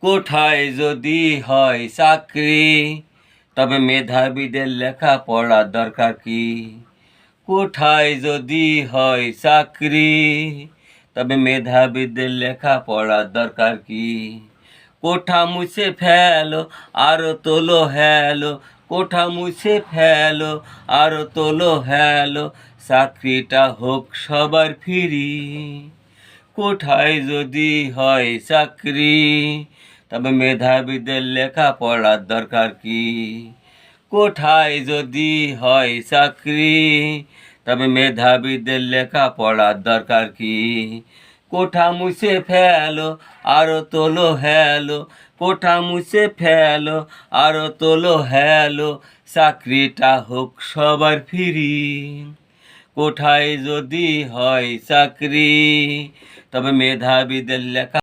কোঠায় যদি হয় চাকরি, তবে মেধাবীদের লেখাপড়ার দরকার কি? কোঠায় যদি হয় চাকরি, তবে মেধাবীদের লেখাপড়ার দরকার কি? কোঠা মুছে ফেলো আরো তোলো হেলো, কোঠা মুছে ফেলো আরো তোলো হেলো, চাকরিটা হোক সবার ফিরি। কোঠায় যদি হয় চাকরি, তবে মেধাবীদের লেখাপড়ার দরকার কি? কোঠায় যদি হয় চাকরি, তবে মেধাবীদের লেখাপড়ার দরকার কি? কোঠা মুছে ফেলো আরো তোলো হেলো, কোঠা মুছে ফেলো আরো তোলো হেলো, চাকরিটা হোক সবার ফিরি। কোঠায় যদি হয় চাকরি, তবে মেধাবীদের লেখা